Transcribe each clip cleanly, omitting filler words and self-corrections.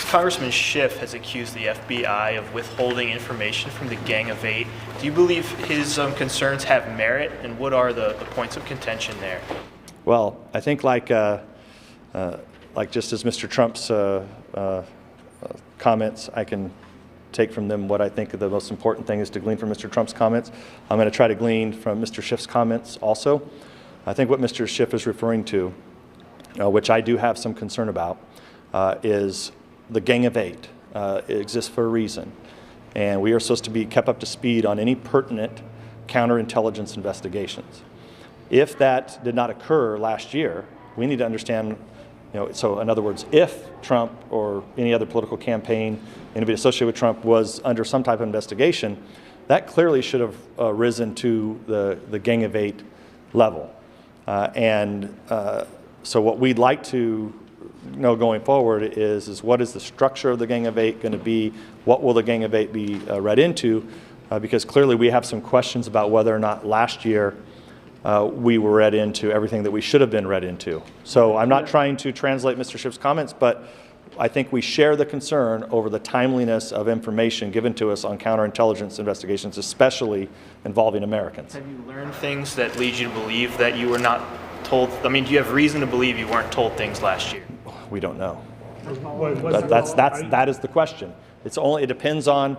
Congressman Schiff has accused the FBI of withholding information from the Gang of Eight. Do you believe his concerns have merit, and what are the points of contention there? Well, I think like just as Mr. Trump's comments, I can take from them what I think the most important thing is to glean from Mr. Trump's comments. I'm going to try to glean from Mr. Schiff's comments also. I think what Mr. Schiff is referring to, which I do have some concern about, is the Gang of Eight. It exists for a reason, and we are supposed to be kept up to speed on any pertinent counterintelligence investigations. If that did not occur last year, we need to understand, so in other words, if Trump or any other political campaign, anybody associated with Trump was under some type of investigation, that clearly should have risen to the Gang of Eight level. So what we'd like to know going forward is what is the structure of the Gang of Eight going to be? What will the Gang of Eight be read into? Because clearly we have some questions about whether or not last year we were read into everything that we should have been read into. So I'm not trying to translate Mr. Schiff's comments, but I think we share the concern over the timeliness of information given to us on counterintelligence investigations, especially involving Americans. Have you learned things that lead you to believe that you were not told? I mean, do you have reason to believe you weren't told things last year? We don't know. That is the question. It depends on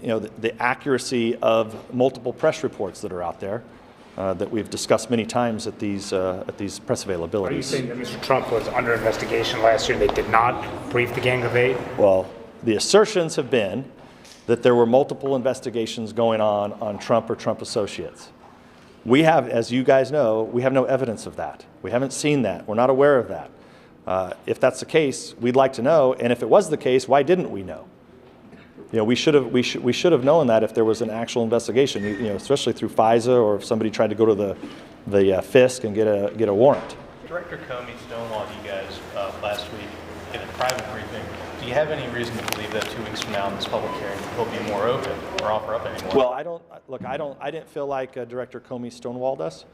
the accuracy of multiple press reports that are out there that we've discussed many times at these press availabilities. Are you saying that Mr. Trump was under investigation last year? They did not brief the Gang of Eight? Well, the assertions have been that there were multiple investigations going on Trump or Trump associates. We have, as you guys know, we have no evidence of that. We haven't seen that. We're not aware of that. If that's the case, we'd like to know. And if it was the case, why didn't we know? We should have known that if there was an actual investigation. Especially through FISA, or if somebody tried to go to the FISC and get a warrant. Director Comey stonewalled you guys last week in a private briefing. Do you have any reason to believe that 2 weeks from now in this public hearing he'll be more open or offer up any more? Well, I didn't feel like Director Comey stonewalled us.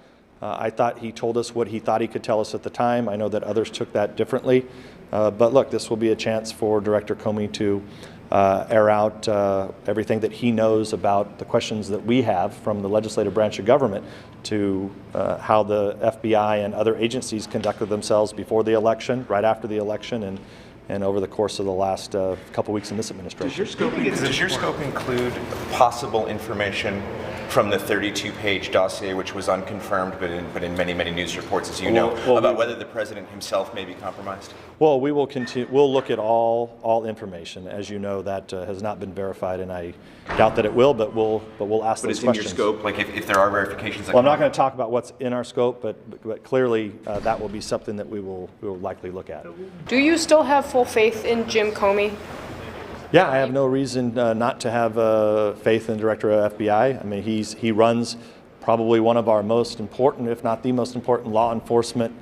I thought he told us what he thought he could tell us at the time. I know that others took that differently. But look, this will be a chance for Director Comey to air out everything that he knows about the questions that we have from the legislative branch of government to how the FBI and other agencies conducted themselves before the election, right after the election, and over the course of the last couple weeks in this administration. Does your scope include possible information from the 32-page dossier, which was unconfirmed, but in many, many news reports, as you know, about whether the president himself may be compromised? Well, we will continue. We'll look at all information. As you know, that has not been verified, and I doubt that it will. But we'll ask those questions. But it's in your scope, like if there are verifications. Well, I'm not going to talk about what's in our scope, but clearly that will be something that we will likely look at. Do you still have full faith in Jim Comey? Yeah, I have no reason not to have faith in the Director of FBI. I mean, he runs probably one of our most important, if not the most important, law enforcement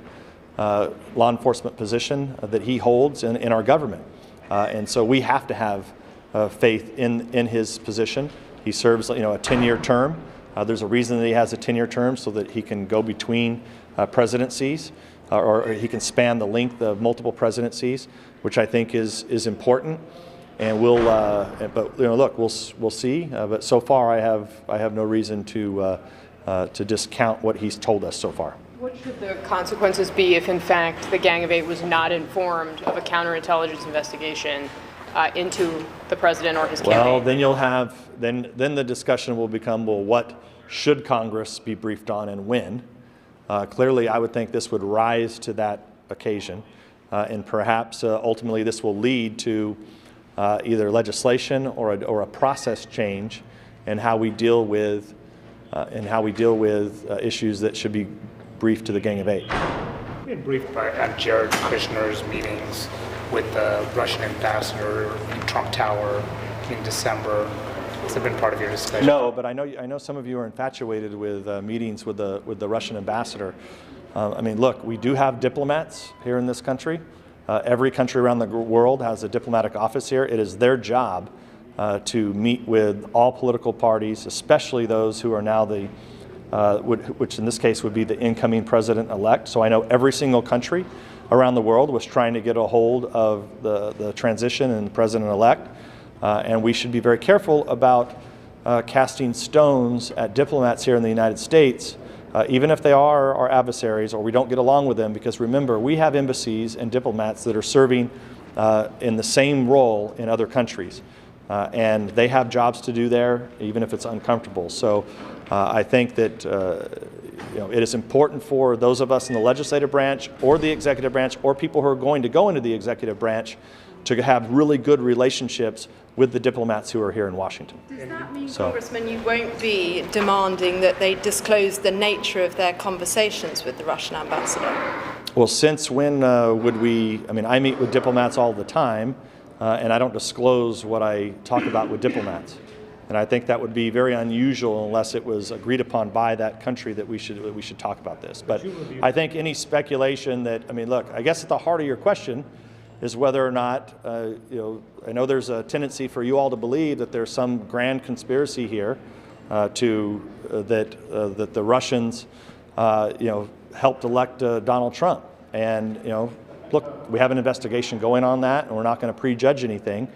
position that he holds in our government, and so we have to have faith in his position. He serves, a 10-year term. There's a reason that he has a 10-year term, so that he can go between presidencies, or he can span the length of multiple presidencies, which I think is important. And we'll, look, we'll see. But so far, I have no reason to discount what he's told us so far. What should the consequences be if, in fact, the Gang of Eight was not informed of a counterintelligence investigation into the president or his campaign? Well, then you'll have then the discussion will become, well, what should Congress be briefed on and when? Clearly, I would think this would rise to that occasion, and perhaps ultimately this will lead to either legislation or a process change in how we deal with issues that should be briefed to the Gang of Eight. You've been briefed at Jared Kushner's meetings with the Russian ambassador in Trump Tower in December. Has it been part of your discussion? No, but I know some of you are infatuated with meetings with the Russian ambassador. I mean, look, we do have diplomats here in this country. Every country around the world has a diplomatic office here. It is their job to meet with all political parties, especially those who are now which in this case would be the incoming president-elect. So I know every single country around the world was trying to get a hold of the transition and the president-elect, and we should be very careful about casting stones at diplomats here in the United States, even if they are our adversaries or we don't get along with them, because remember, we have embassies and diplomats that are serving in the same role in other countries. And they have jobs to do there, even if it's uncomfortable. So I think that it is important for those of us in the legislative branch or the executive branch or people who are going to go into the executive branch to have really good relationships with the diplomats who are here in Washington. Does that mean, Congressman, you won't be demanding that they disclose the nature of their conversations with the Russian ambassador? Well, since when would we? I mean, I meet with diplomats all the time. And I don't disclose what I talk about with diplomats. And I think that would be very unusual unless it was agreed upon by that country that we should talk about this. But I think any speculation that, I mean, look, I guess at the heart of your question is whether or not, I know there's a tendency for you all to believe that there's some grand conspiracy here that the Russians, helped elect Donald Trump. And, look, we have an investigation going on that, and we're not going to prejudge anything.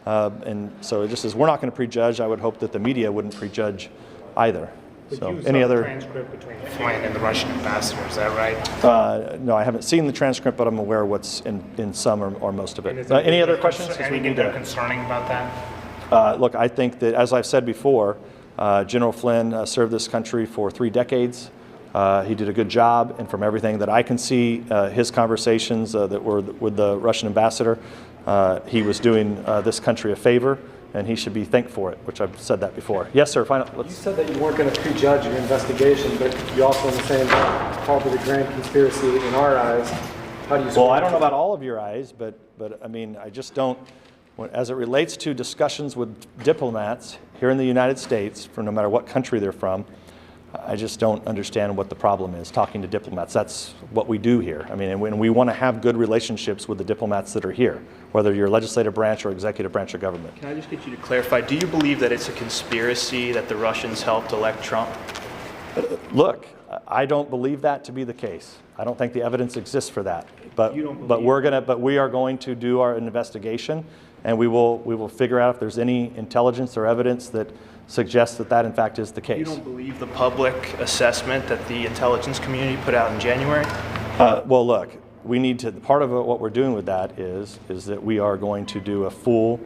And so just as we're not going to prejudge, I would hope that the media wouldn't prejudge either. So any other transcript between Flynn and the Russian ambassador, is that right? No, I haven't seen the transcript, but I'm aware what's in some or most of it. Any other questions? Anything concerning about that? Look, I think that, as I've said before, General Flynn served this country for 3 decades. He did a good job, and from everything that I can see, his conversations that were with the Russian ambassador, he was doing this country a favor, and he should be thanked for it, which I've said that before. Yes, sir. You said that you weren't going to prejudge your investigation, but you also, in the same breath, called it a grand conspiracy in our eyes. How do you? Well, I don't know about all of your eyes, but I mean, I just don't. As it relates to discussions with diplomats here in the United States, from no matter what country they're from, I just don't understand what the problem is talking to diplomats. That's what we do here. I mean, and we want to have good relationships with the diplomats that are here, whether you're legislative branch or executive branch of government. Can I just get you to clarify, do you believe that it's a conspiracy that the Russians helped elect Trump? Look, I don't believe that to be the case. I don't think the evidence exists for that. But we are going to do our investigation, and we will figure out if there's any intelligence or evidence that suggests that in fact is the case. You don't believe the public assessment that the intelligence community put out in January? Well, look, we need to. Part of what we're doing with that is that we are going to do a full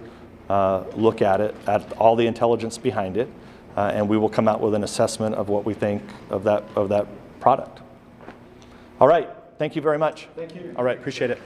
look at it, at all the intelligence behind it, and we will come out with an assessment of what we think of that product. All right. Thank you very much. Thank you. All right. Appreciate it.